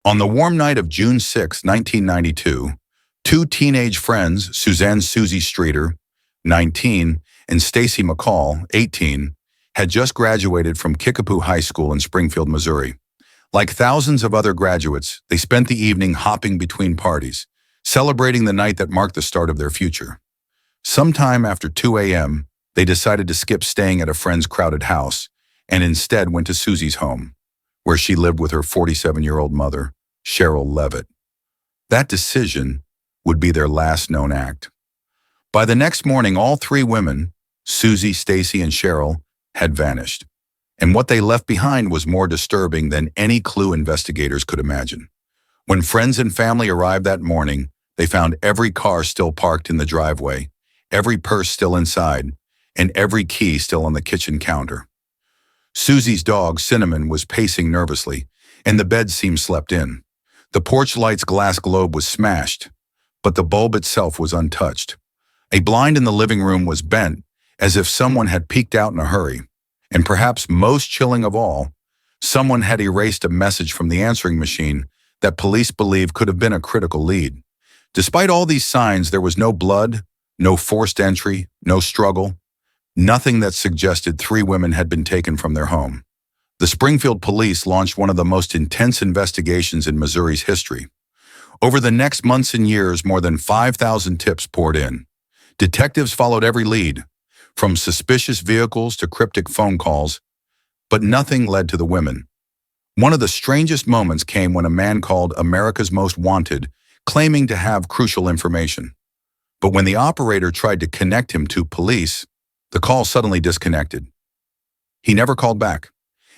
On the warm night of June 6, 1992, two teenage friends, Suzie Streeter, 19, and Stacy McCall, 18, had just graduated from Kickapoo High School in Springfield, Missouri. Like thousands of other graduates, they spent the evening hopping between parties, celebrating the night that marked the start of their future. Sometime after 2 a.m., they decided to skip staying at a friend's crowded house and instead went to Suzie's home, where she lived with her 47-year-old mother, Sherrill Levitt. That decision would be their last known act. By the next morning, all three women, Suzie, Stacy, and Sherrill, had vanished, and what they left behind was more disturbing than any clue investigators could imagine. When friends and family arrived that morning, they found every car still parked in the driveway, every purse still inside, and every key still on the kitchen counter. Suzie's dog, Cinnamon, was pacing nervously, and the bed seemed slept in. The porch light's glass globe was smashed, but the bulb itself was untouched. A blind in the living room was bent, as if someone had peeked out in a hurry. And perhaps most chilling of all, someone had erased a message from the answering machine that police believe could have been a critical lead. Despite all these signs, there was no blood, no forced entry, no struggle, nothing that suggested three women had been taken from their home. The Springfield police launched one of the most intense investigations in Missouri's history. Over the next months and years, more than 5,000 tips poured in. Detectives followed every lead, from suspicious vehicles to cryptic phone calls, but nothing led to the women. One of the strangest moments came when a man called America's Most Wanted, claiming to have crucial information. But when the operator tried to connect him to police, the call suddenly disconnected. He never called back,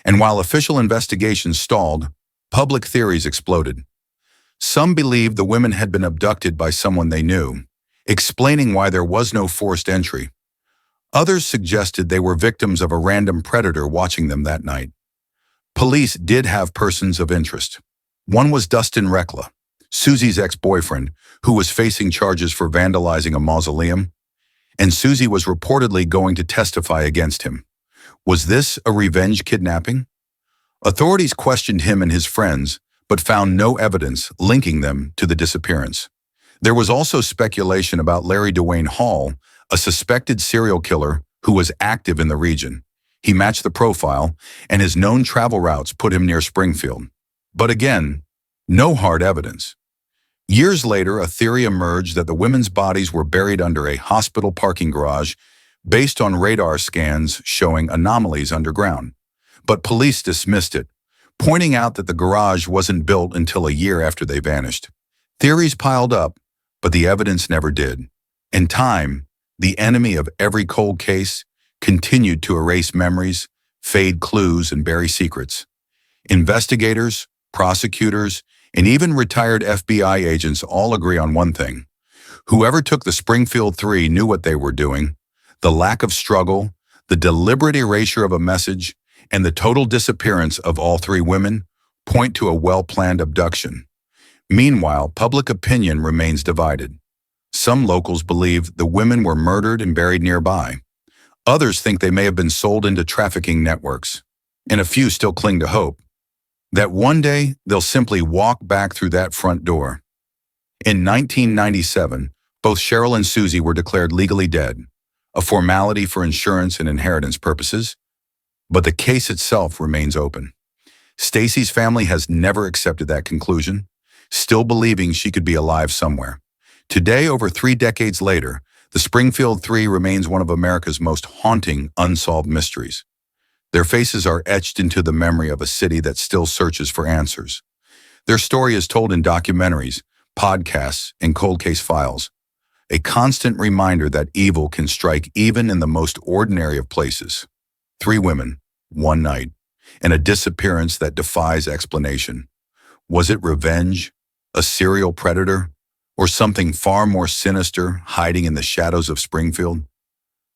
and while official investigations stalled, public theories exploded. Some believed the women had been abducted by someone they knew, explaining why there was no forced entry. Others suggested they were victims of a random predator watching them that night. Police did have persons of interest. One was Dustin Rekla, Suzie's ex-boyfriend, who was facing charges for vandalizing a mausoleum, and Suzie was reportedly going to testify against him. Was this a revenge kidnapping? Authorities questioned him and his friends, but found no evidence linking them to the disappearance. There was also speculation about Larry Dwayne Hall, a suspected serial killer who was active in the region. He matched the profile, and his known travel routes put him near Springfield. But again, no hard evidence. Years later, a theory emerged that the women's bodies were buried under a hospital parking garage based on radar scans showing anomalies underground. But police dismissed it, pointing out that the garage wasn't built until a year after they vanished. Theories piled up, but the evidence never did. And time, the enemy of every cold case, continued to erase memories, fade clues, and bury secrets. Investigators, prosecutors, and even retired FBI agents all agree on one thing. Whoever took the Springfield Three knew what they were doing. The lack of struggle, the deliberate erasure of a message, and the total disappearance of all three women point to a well-planned abduction. Meanwhile, public opinion remains divided. Some locals believe the women were murdered and buried nearby. Others think they may have been sold into trafficking networks. And a few still cling to hope that one day they'll simply walk back through that front door. In 1997, both Sherrill and Suzie were declared legally dead, a formality for insurance and inheritance purposes, but the case itself remains open. Stacy's family has never accepted that conclusion, still believing she could be alive somewhere. Today, over 3 decades later, the Springfield Three remains one of America's most haunting unsolved mysteries. Their faces are etched into the memory of a city that still searches for answers. Their story is told in documentaries, podcasts, and cold case files, a constant reminder that evil can strike even in the most ordinary of places. 3 women, 1 night, and a disappearance that defies explanation. Was it revenge, a serial predator, or something far more sinister hiding in the shadows of Springfield?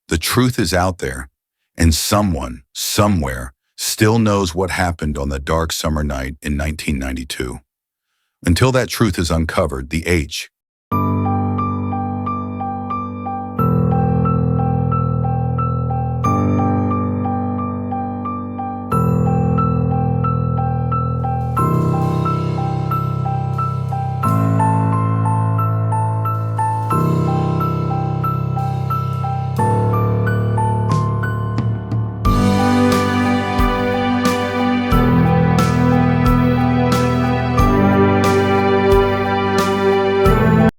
The truth is out there, and someone, somewhere, still knows what happened on the dark summer night in 1992. Until that truth is uncovered, the H